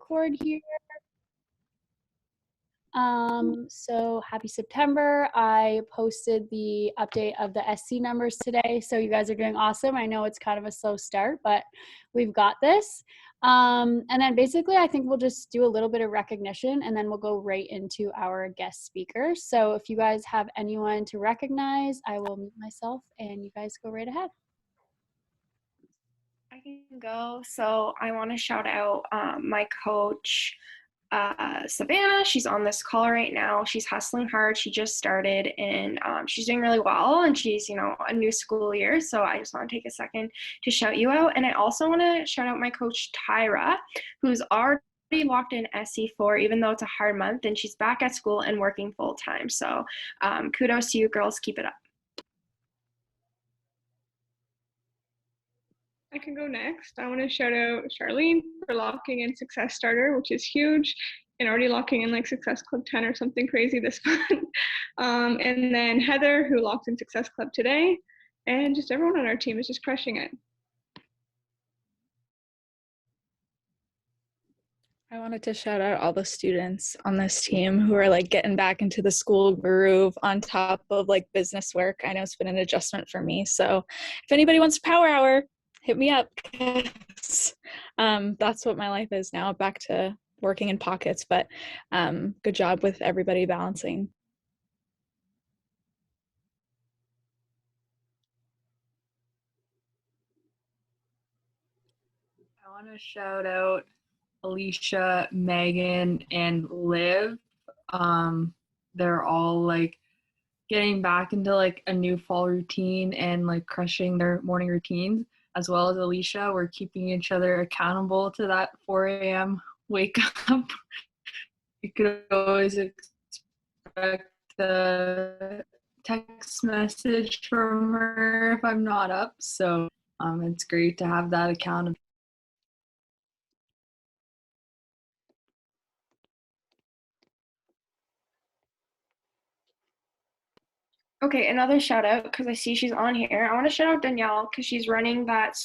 record here. So happy September. I posted the update of the SC numbers today. So you guys are doing awesome. I know it's kind of a slow start, but we've got this. And then basically I think we'll just do a little bit of recognition and then we'll go right into our guest speaker. So if you guys have anyone to recognize, I will mute myself and you guys go right ahead. I can go. So I want to shout out my coach, Savannah. She's on this call right now. She's hustling hard. She just started and she's doing really well, and she's, a new school year. So I just want to take a second to shout you out. And I also want to shout out my coach, Tyra, who's already locked in SC4, even though it's a hard month, and she's back at school and working full time. So kudos to you girls. Keep it up. I can go next. I want to shout out Charlene for locking in Success Starter, which is huge, and already locking in like Success Club 10 or something crazy this month. And then Heather, who locked in Success Club today, and just everyone on our team is just crushing it. I wanted to shout out all the students on this team who are like getting back into the school groove on top of like business work. I know it's been an adjustment for me. So if anybody wants a power hour, hit me up. That's what my life is now, back to working in pockets, but good job with everybody balancing. I want to shout out Alicia, Megan, and Liv. They're all like getting back into like a new fall routine and like crushing their morning routines. As well as Alicia, we're keeping each other accountable to that 4 a.m. wake up. You could always expect a text message from her if I'm not up. So it's great to have that accountability. Okay, another shout out, because I see she's on here. I want to shout out Danielle because she's running that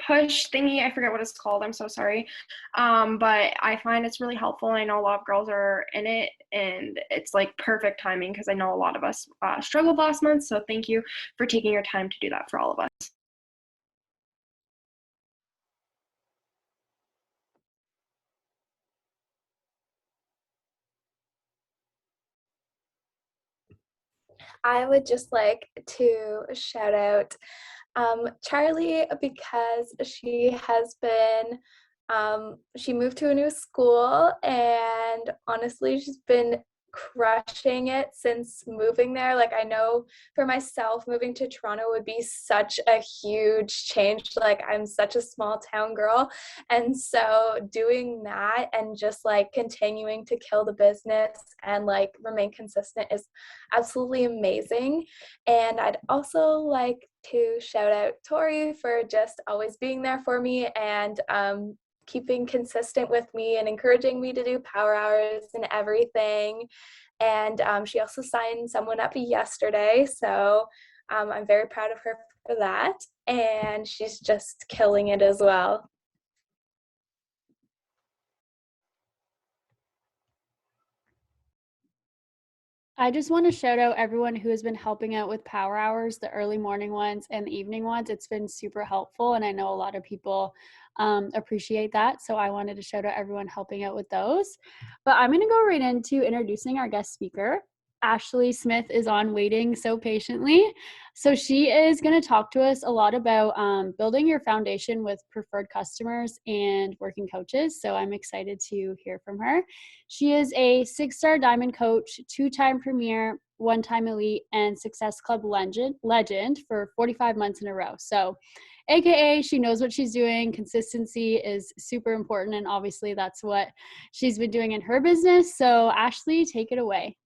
push thingy. I forget what it's called. I'm so sorry. But I find it's really helpful, and I know a lot of girls are in it, and it's like perfect timing because I know a lot of us struggled last month. So thank you for taking your time to do that for all of us. I would just like to shout out Charlie, because she has been, she moved to a new school, and honestly, she's been crushing it since moving there. Like, I know for myself, moving to Toronto would be such a huge change. Like, I'm such a small town girl, and so doing that and just like continuing to kill the business and like remain consistent is absolutely amazing. And I'd also like to shout out Tori for just always being there for me and keeping consistent with me and encouraging me to do power hours and everything. And she also signed someone up yesterday, so I'm very proud of her for that, and she's just killing it as well. I just want to shout out everyone who has been helping out with power hours, the early morning ones and the evening ones. It's been super helpful, and I know a lot of people appreciate that. So I wanted to shout out everyone helping out with those. But I'm going to go right into introducing our guest speaker. Ashlie Smith is on waiting so patiently. So she is going to talk to us a lot about building your foundation with preferred customers and working coaches. So I'm excited to hear from her. She is a 6-star diamond coach, 2-time premier, 1-time elite, and Success Club legend for 45 months in a row. So AKA, she knows what she's doing. Consistency is super important, and obviously that's what she's been doing in her business. So Ashlie, take it away.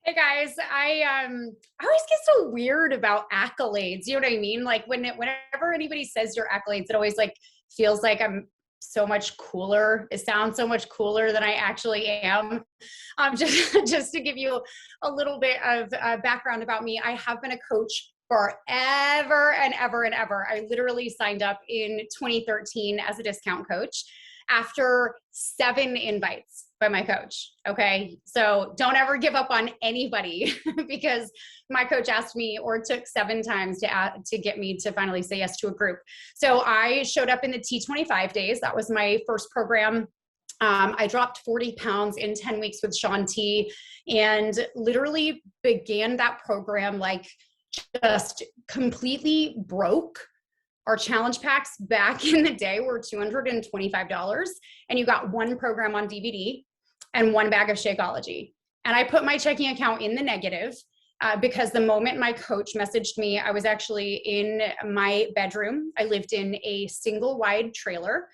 Hey guys, I always get so weird about accolades. You know what I mean? Like whenever anybody says your accolades, it always like feels like I'm so much cooler. It sounds so much cooler than I actually am. Just to give you a little bit of background about me, I have been a coach forever and ever and ever. I literally signed up in 2013 as a discount coach after 7 invites by my coach. Okay. So don't ever give up on anybody because my coach asked me, or it took 7 times to get me to finally say yes to a group. So I showed up in the T25 days. That was my first program. I dropped 40 pounds in 10 weeks with Shaun T, and literally began that program like just completely broke. Our challenge packs back in the day were $225, and you got 1 program on DVD and 1 bag of Shakeology. And I put my checking account in the negative because the moment my coach messaged me, I was actually in my bedroom. I lived in a single wide trailer.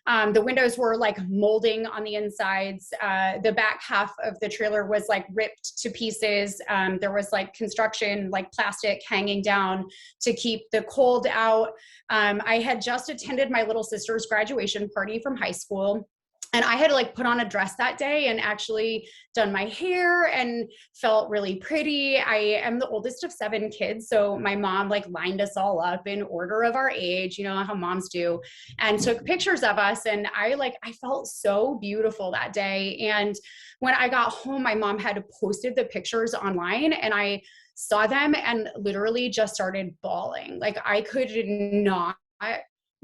The windows were like molding on the insides. The back half of the trailer was like ripped to pieces. There was like construction, like plastic hanging down to keep the cold out. I had just attended my little sister's graduation party from high school. And I had like put on a dress that day and actually done my hair and felt really pretty. I am the oldest of 7 kids. So my mom like lined us all up in order of our age, you know how moms do, and took pictures of us. And I felt so beautiful that day. And when I got home, my mom had posted the pictures online, and I saw them and literally just started bawling. Like I could not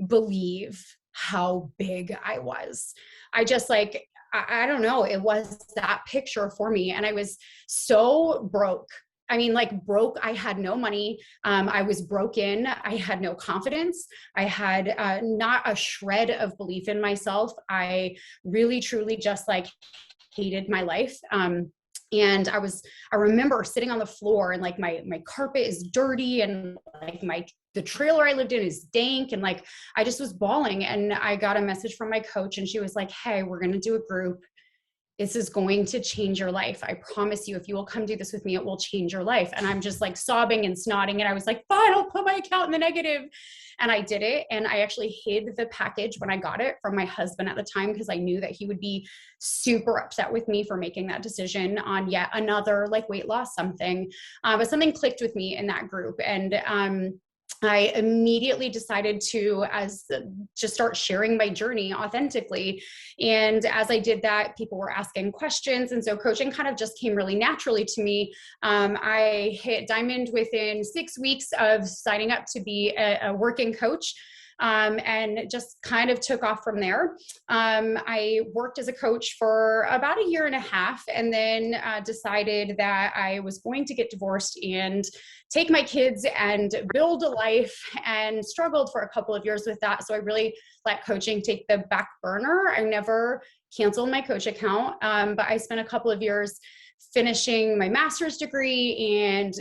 believe how big I was. I just like, I don't know, it was that picture for me. And I was so broke. I mean, like broke, I had no money. I was broken. I had no confidence. I had not a shred of belief in myself. I really, truly just like hated my life. And I remember sitting on the floor, and like my carpet is dirty, and like the trailer I lived in is dank, and like I just was bawling. And I got a message from my coach, and she was like, "Hey, we're going to do a group. This is going to change your life. I promise you, if you will come do this with me, it will change your life." And I'm just like sobbing and snotting. And I was like, fine, I'll put my account in the negative. And I did it. And I actually hid the package when I got it from my husband at the time, because I knew that he would be super upset with me for making that decision on yet another like weight loss something. But something clicked with me in that group. And I immediately decided to just start sharing my journey authentically. And as I did that, people were asking questions. And so coaching kind of just came really naturally to me. I hit diamond within 6 weeks of signing up to be a working coach. And just kind of took off from there. I worked as a coach for about 1.5 years, and then decided that I was going to get divorced and take my kids and build a life, and struggled for a couple of years with that. So I really let coaching take the back burner. I never canceled my coach account, but I spent a couple of years finishing my master's degree and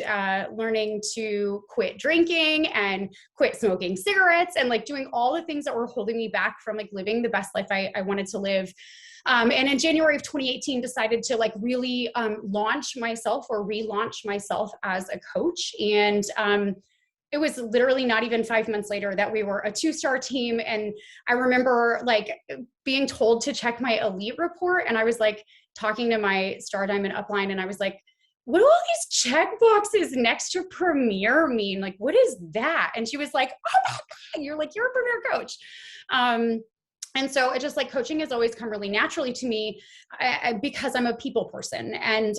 learning to quit drinking and quit smoking cigarettes, and like doing all the things that were holding me back from like living the best life I wanted to live. And in January of 2018, decided to like really launch myself, or relaunch myself as a coach. And it was literally not even 5 months later that we were a 2-star team. And I remember like being told to check my elite report. And I was like talking to my Star Diamond upline, and I was like, what do all these check boxes next to Premier mean? Like, what is that? And she was like, oh my God, you're a Premier coach. And so it just like coaching has always come really naturally to me because I'm a people person, and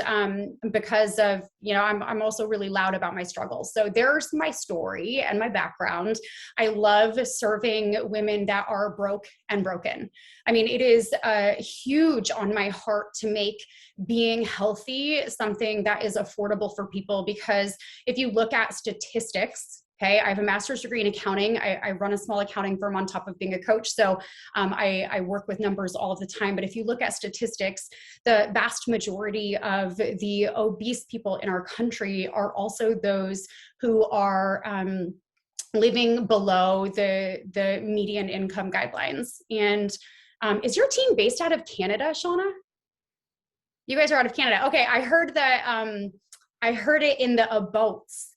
because of, you know, I'm also really loud about my struggles. So there's my story and my background. I love serving women that are broke and broken. I mean, it is huge on my heart to make being healthy something that is affordable for people, because if you look at statistics, okay, I have a master's degree in accounting. I run a small accounting firm on top of being a coach. So I work with numbers all of the time. But if you look at statistics, the vast majority of the obese people in our country are also those who are living below the median income guidelines. And is your team based out of Canada, Shauna? You guys are out of Canada. Okay, I heard that, I heard it in the aboats.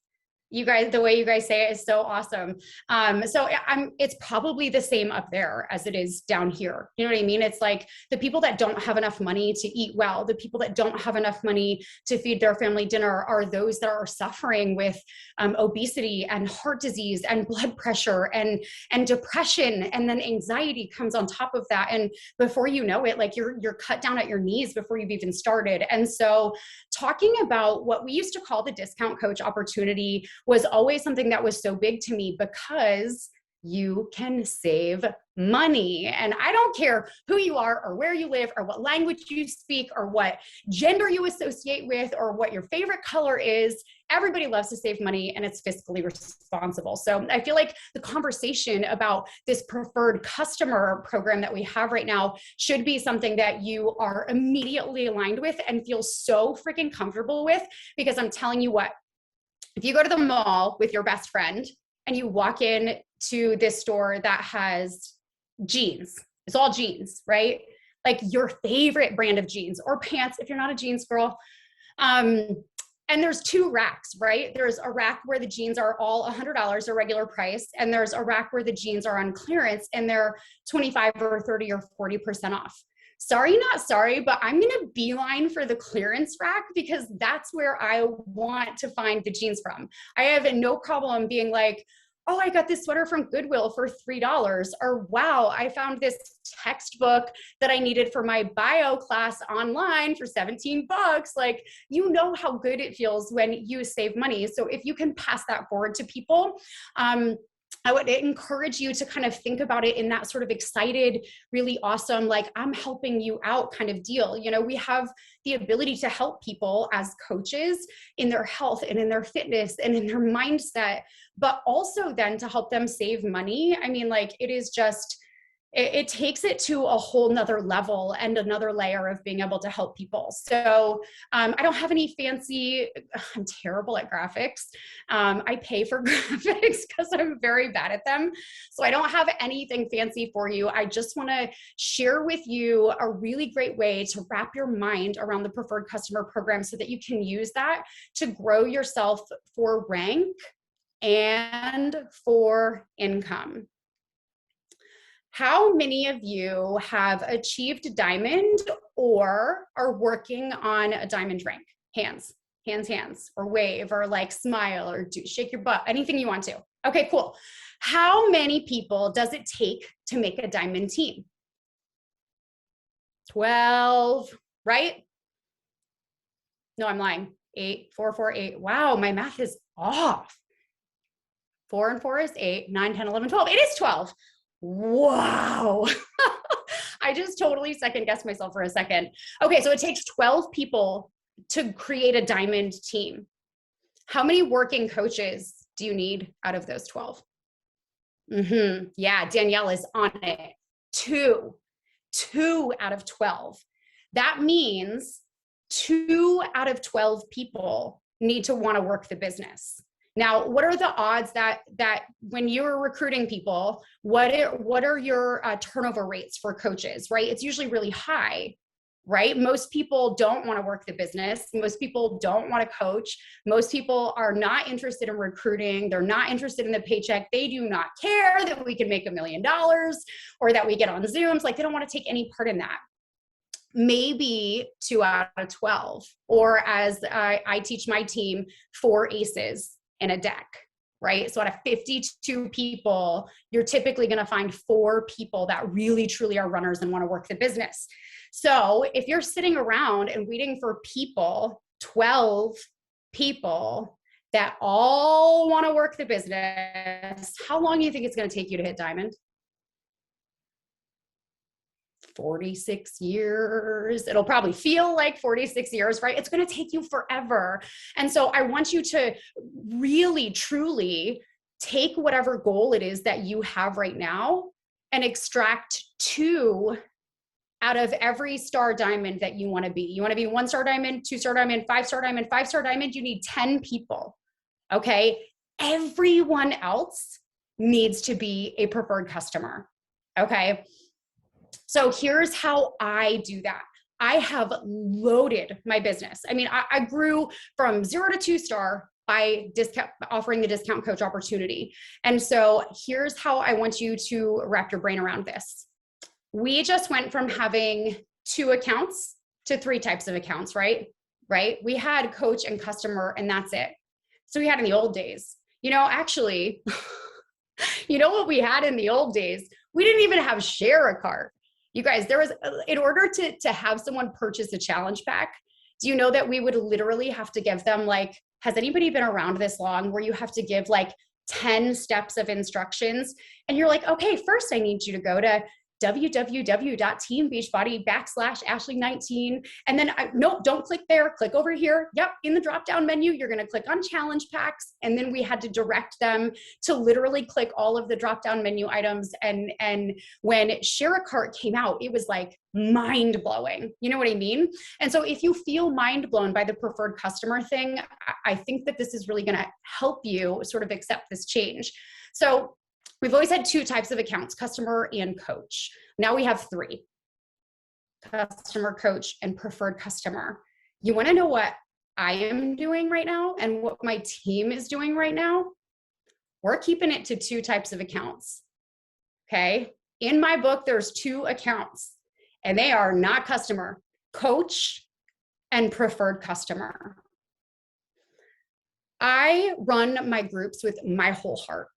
You guys, the way you guys say it is so awesome. It's probably the same up there as it is down here. You know what I mean? It's like the people that don't have enough money to eat well, the people that don't have enough money to feed their family dinner are those that are suffering with obesity and heart disease and blood pressure and depression. And then anxiety comes on top of that. And before you know it, like you're cut down at your knees before you've even started. And so talking about what we used to call the discount coach opportunity was always something that was so big to me because you can save money. And I don't care who you are or where you live or what language you speak or what gender you associate with or what your favorite color is. Everybody loves to save money and it's fiscally responsible. So I feel like the conversation about this preferred customer program that we have right now should be something that you are immediately aligned with and feel so freaking comfortable with, because I'm telling you what, if you go to the mall with your best friend and you walk in to this store that has jeans, it's all jeans, right? Like your favorite brand of jeans or pants, if you're not a jeans girl. And there's two racks, right? There's a rack where the jeans are all $100 a regular price. And there's a rack where the jeans are on clearance and they're 25 or 30 or 40% off. Sorry, not sorry, but I'm going to beeline for the clearance rack because that's where I want to find the jeans from. I have no problem being like, oh, I got this sweater from Goodwill for $3, or wow, I found this textbook that I needed for my bio class online for 17 bucks. Like, you know how good it feels when you save money. So if you can pass that forward to people, I would encourage you to kind of think about it in that sort of excited, really awesome, like I'm helping you out kind of deal. You know, we have the ability to help people as coaches in their health and in their fitness and in their mindset, but also then to help them save money. I mean, like it is just, it takes it to a whole nother level and another layer of being able to help people. So I don't have any fancy, I'm terrible at graphics. I pay for graphics because I'm very bad at them. So I don't have anything fancy for you. I just want to share with you a really great way to wrap your mind around the preferred customer program so that you can use that to grow yourself for rank and for income. How many of you have achieved diamond or are working on a diamond rank? Hands, hands, hands, or wave, or like smile, or shake your butt, anything you want to. Okay, cool. How many people does it take to make a diamond team? 12, right? No, I'm lying. 8, 4, 4, 8. Wow, my math is off. 4 and 4 is 8, 9, 10, 11, 12. It is 12. Wow. I just totally second guessed myself for a second. Okay, so it takes 12 people to create a diamond team. How many working coaches do you need out of those 12? Yeah, Danielle is on it. 2 out of 12. That means 2 out of 12 people need to want to work the business. Now, what are the odds that when you're recruiting people, what are your turnover rates for coaches, right? It's usually really high, right? Most people don't want to work the business. Most people don't want to coach. Most people are not interested in recruiting. They're not interested in the paycheck. They do not care that we can make $1 million or that we get on Zooms. Like they don't want to take any part in that. Maybe 2 out of 12, or as I teach my team, 4 aces in a deck, right? So out of 52 people, you're typically going to find 4 people that really truly are runners and want to work the business. So if you're sitting around and waiting for people, 12 people that all want to work the business, how long do you think it's going to take you to hit diamond? 46 years. It'll probably feel like 46 years, right? It's going to take you forever. And so I want you to really, truly take whatever goal it is that you have right now and extract 2 out of every star diamond that you want to be. You want to be 1-star diamond, 2-star diamond, 5-star diamond, 5-star diamond. You need 10 people. Okay. Everyone else needs to be a preferred customer. Okay. So here's how I do that. I have loaded my business. I mean, I grew from 0 to 2-star by offering the discount coach opportunity. And so here's how I want you to wrap your brain around this. We just went from having 2 accounts to 3 types of accounts, right? We had coach and customer, and that's it. So we had in the old days, actually, you know what we had in the old days? We didn't even have share a cart. You guys, there was, in order to have someone purchase a challenge pack, do you know that we would literally have to give them like, has anybody been around this long where you have to give like 10 steps of instructions? And you're like, okay, first I need you to go to www.teambeachbody.com/Ashlie19. And then, no, don't click there, click over here. Yep, in the drop-down menu, you're gonna click on challenge packs. And then we had to direct them to literally click all of the drop-down menu items. And when Share a Cart came out, it was like mind-blowing. You know what I mean? And so if you feel mind-blown by the preferred customer thing, I think that this is really gonna help you sort of accept this change. So we've always had 2 types of accounts, customer and coach. Now we have 3, customer, coach, and preferred customer. You wanna know what I am doing right now and what my team is doing right now? We're keeping it to 2 types of accounts, okay? In my book, there's 2 accounts, and they are not customer, coach and preferred customer. I run my groups with my whole heart.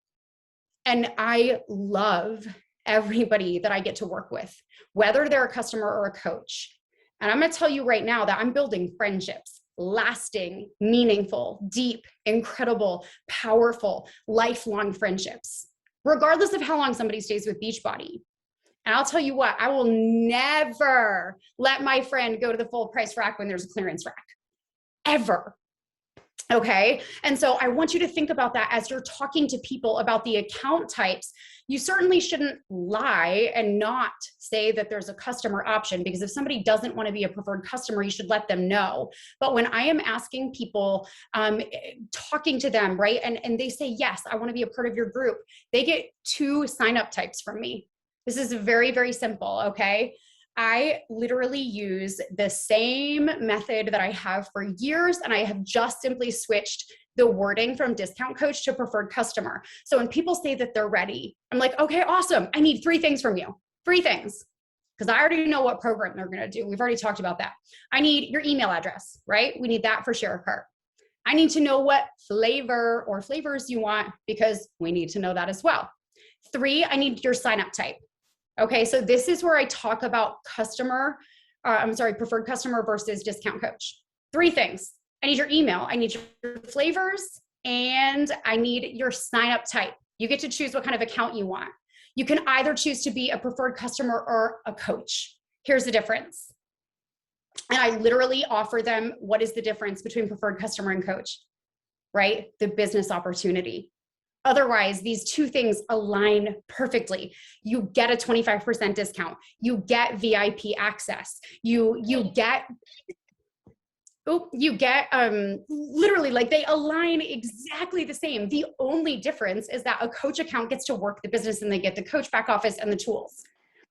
And I love everybody that I get to work with, whether they're a customer or a coach. And I'm gonna tell you right now that I'm building friendships, lasting, meaningful, deep, incredible, powerful, lifelong friendships, regardless of how long somebody stays with Beachbody. And I'll tell you what, I will never let my friend go to the full price rack when there's a clearance rack, ever. Okay. And so I want you to think about that as you're talking to people about the account types. You certainly shouldn't lie and not say that there's a customer option, because if somebody doesn't want to be a preferred customer, you should let them know. But when I am asking people, talking to them, right, and they say, yes, I want to be a part of your group, they get 2 sign-up types from me. This is very, very simple. Okay. I literally use the same method that I have for years, and I have just simply switched the wording from discount coach to preferred customer. So when people say that they're ready, I'm like, okay, awesome. I need 3 things from you. 3 things. Because I already know what program they're going to do. We've already talked about that. I need your email address, right? We need that for Share a Cart. I need to know what flavor or flavors you want, because we need to know that as well. 3, I need your sign up type. Okay, so this is where I talk about preferred customer versus discount coach. 3 things. I need your email, I need your flavors, and I need your sign up type. You get to choose what kind of account you want. You can either choose to be a preferred customer or a coach. Here's the difference. And I literally offer them what is the difference between preferred customer and coach, right? The business opportunity. Otherwise, these 2 things align perfectly. You get a 25% discount. You get VIP access. You get literally, like, they align exactly the same. The only difference is that a coach account gets to work the business and they get the coach back office and the tools,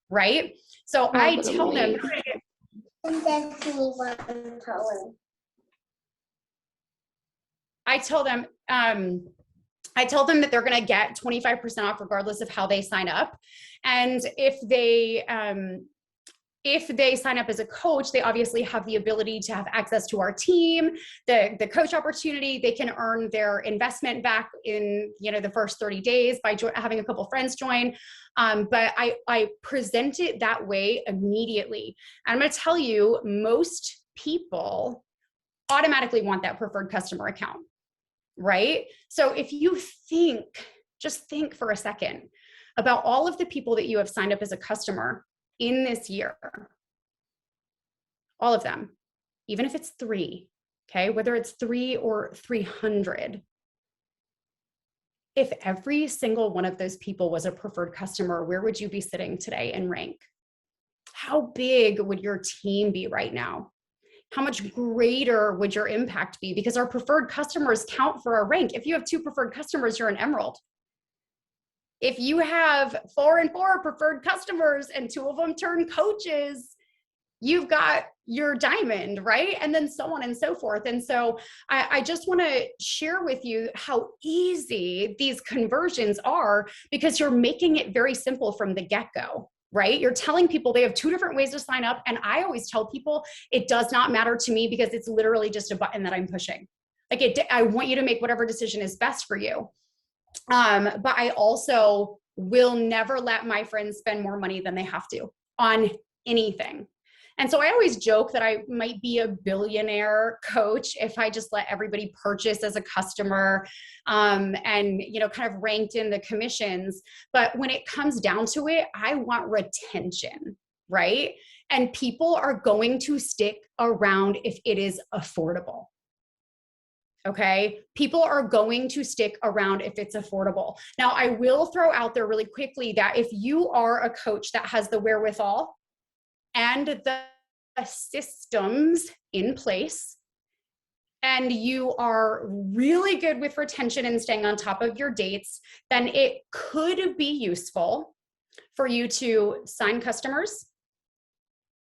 right? So I tell them. I tell them that they're going to get 25% off regardless of how they sign up. And if they sign up as a coach, they obviously have the ability to have access to our team, the coach opportunity. They can earn their investment back in the first 30 days by having a couple friends join. But I present it that way immediately. And I'm going to tell you, most people automatically want that preferred customer account. Right? So if you just think for a second about all of the people that you have signed up as a customer in this year, all of them, even if it's 3, okay, whether it's 3 or 300, if every single one of those people was a preferred customer, where would you be sitting today in rank? How big would your team be right now? How much greater would your impact be? Because our preferred customers count for our rank. If you have 2 preferred customers, you're an emerald. If you have 4 and 4 preferred customers and 2 of them turn coaches, you've got your diamond, right? And then so on and so forth. And so I just want to share with you how easy these conversions are, because you're making it very simple from the get-go, right? You're telling people they have 2 different ways to sign up. And I always tell people it does not matter to me, because it's literally just a button that I'm pushing. Like I want you to make whatever decision is best for you. But I also will never let my friends spend more money than they have to on anything. And so I always joke that I might be a billionaire coach if I just let everybody purchase as a customer, and, kind of ranked in the commissions. But when it comes down to it, I want retention, right? And people are going to stick around if it is affordable. Okay. People are going to stick around if it's affordable. Now, I will throw out there really quickly that if you are a coach that has the wherewithal and the systems in place, and you are really good with retention and staying on top of your dates, then it could be useful for you to sign customers,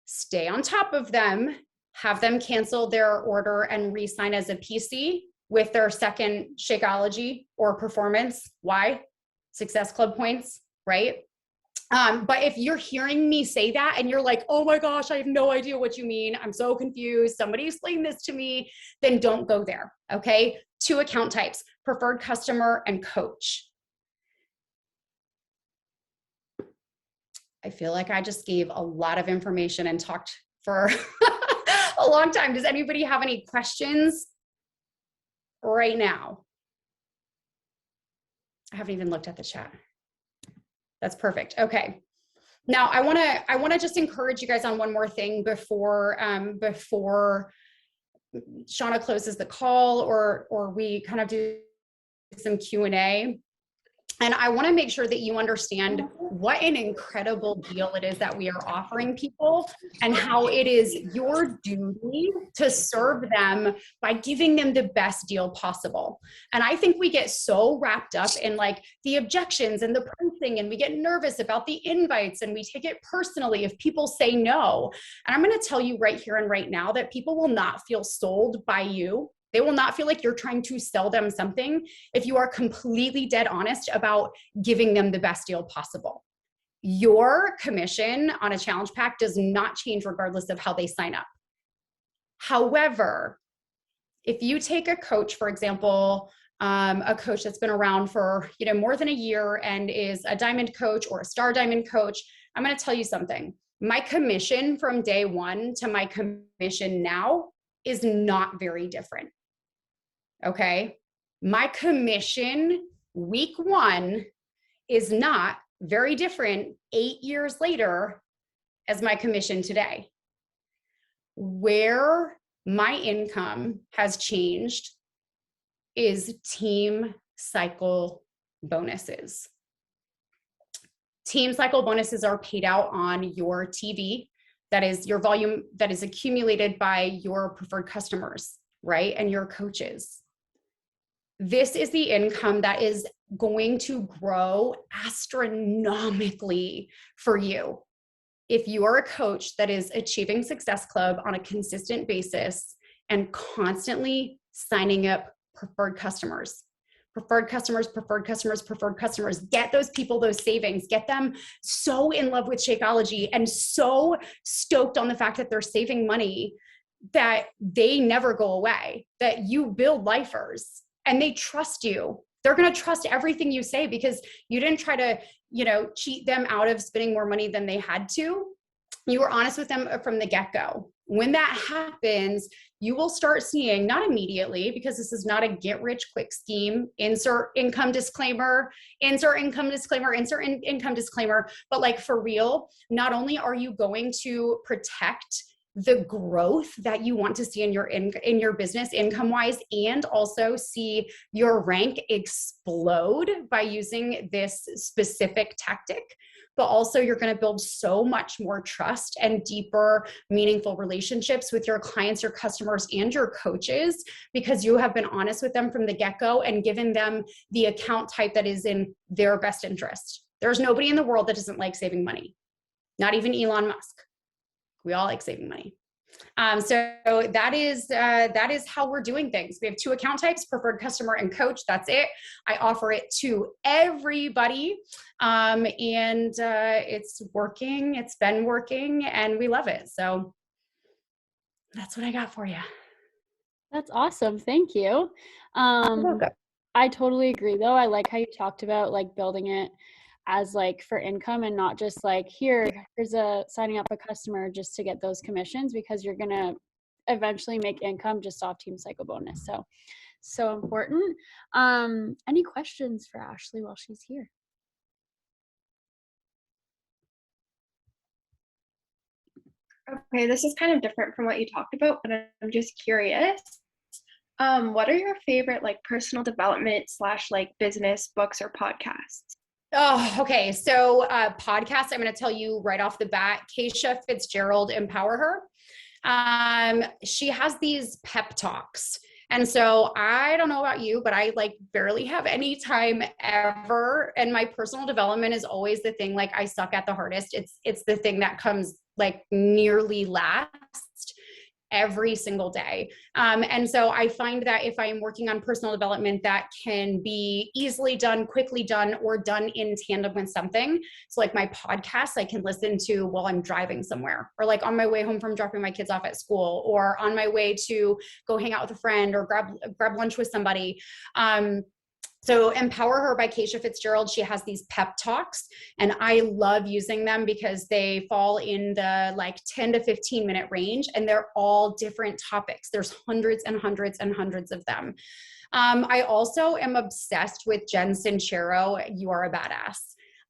stay on top of them, have them cancel their order and re-sign as a PC with their second Shakeology or performance. Why? Success Club points, right? But if you're hearing me say that and you're like, oh my gosh, I have no idea what you mean, I'm so confused, somebody explain this to me, then don't go there, okay? 2 account types, preferred customer and coach. I feel like I just gave a lot of information and talked for a long time. Does anybody have any questions right now? I haven't even looked at the chat. That's perfect. Okay. Now I want to just encourage you guys on one more thing before Shauna closes the call or we kind of do some Q&A. And I want to make sure that you understand what an incredible deal it is that we are offering people, and how it is your duty to serve them by giving them the best deal possible. And I think we get so wrapped up in like the objections and the pricing, and we get nervous about the invites, and we take it personally if people say no. And I'm going to tell you right here and right now that people will not feel sold by you. They will not feel like you're trying to sell them something if you are completely dead honest about giving them the best deal possible. Your commission on a challenge pack does not change regardless of how they sign up. However, if you take a coach, for example, a coach that's been around for more than a year and is a diamond coach or a star diamond coach, I'm going to tell you something. My commission from day one to my commission now is not very different. Okay. My commission week 1 is not very different 8 years later as my commission today. Where my income has changed is team cycle bonuses. Team cycle bonuses are paid out on your TV. That is your volume that is accumulated by your preferred customers, right? And your coaches. This is the income that is going to grow astronomically for you if you are a coach that is achieving Success Club on a consistent basis and constantly signing up preferred customers. Preferred customers, preferred customers, preferred customers. Get those people those savings. Get them so in love with Shakeology and so stoked on the fact that they're saving money that they never go away, that you build lifers. And they trust you. They're going to trust everything you say because you didn't try to, cheat them out of spending more money than they had to. You were honest with them from the get-go. When that happens, you will start seeing, not immediately, because this is not a get-rich-quick scheme, insert income disclaimer, insert income disclaimer, insert income disclaimer, but like for real, not only are you going to protect the growth that you want to see in your business income wise, and also see your rank explode by using this specific tactic, but also you're going to build so much more trust and deeper, meaningful relationships with your clients, your customers, and your coaches, because you have been honest with them from the get-go and given them the account type that is in their best interest. There's nobody in the world that doesn't like saving money, not even Elon Musk. We all like saving money. So that is how we're doing things. We have 2 account types, preferred customer and coach. That's it. I offer it to everybody. And it's working. It's been working and we love it. So that's what I got for you. That's awesome. Thank you. I totally agree though. I like how you talked about like building it as like for income and not just like here's a signing up a customer just to get those commissions, because you're gonna eventually make income just off Team Cycle bonus. So important. Any questions for Ashlie while she's here? Okay, this is kind of different from what you talked about, but I'm just curious. What are your favorite like personal development / like business books or podcasts? Oh, okay. So podcasts, I'm going to tell you right off the bat, Keisha Fitzgerald, Empower Her. She has these pep talks. And so I don't know about you, but I like barely have any time ever. And my personal development is always the thing like I suck at the hardest. It's the thing that comes like nearly last every single day. And so I find that if I am working on personal development, that can be easily done, quickly done, or done in tandem with something. So like my podcast, I can listen to while I'm driving somewhere, or like on my way home from dropping my kids off at school, or on my way to go hang out with a friend or grab lunch with somebody. So Empower Her by Keisha Fitzgerald, she has these pep talks and I love using them because they fall in the like 10 to 15 minute range and they're all different topics. There's hundreds and hundreds and hundreds of them. I also am obsessed with Jen Sincero, You Are a Badass.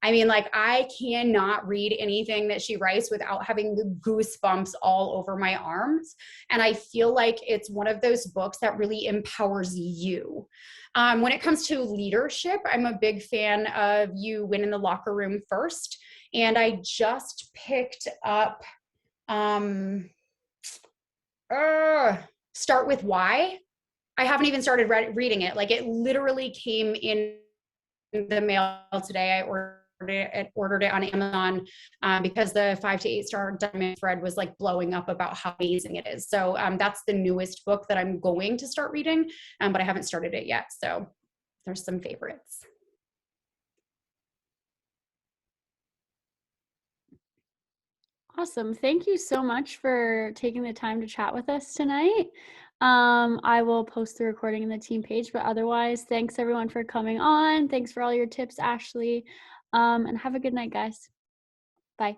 I mean, like I cannot read anything that she writes without having the goosebumps all over my arms. And I feel like it's one of those books that really empowers you. When it comes to leadership, I'm a big fan of You Win in the Locker Room First. And I just picked up Start With Why. I haven't even started reading it. Like it literally came in the mail today. I ordered it on Amazon because the 5 to 8 star diamond thread was like blowing up about how amazing it is. So that's the newest book that I'm going to start reading, but I haven't started it yet. So there's some favorites. Awesome. Thank you so much for taking the time to chat with us tonight. I will post the recording in the team page, but otherwise, thanks everyone for coming on. Thanks for all your tips, Ashlie. And have a good night, guys. Bye.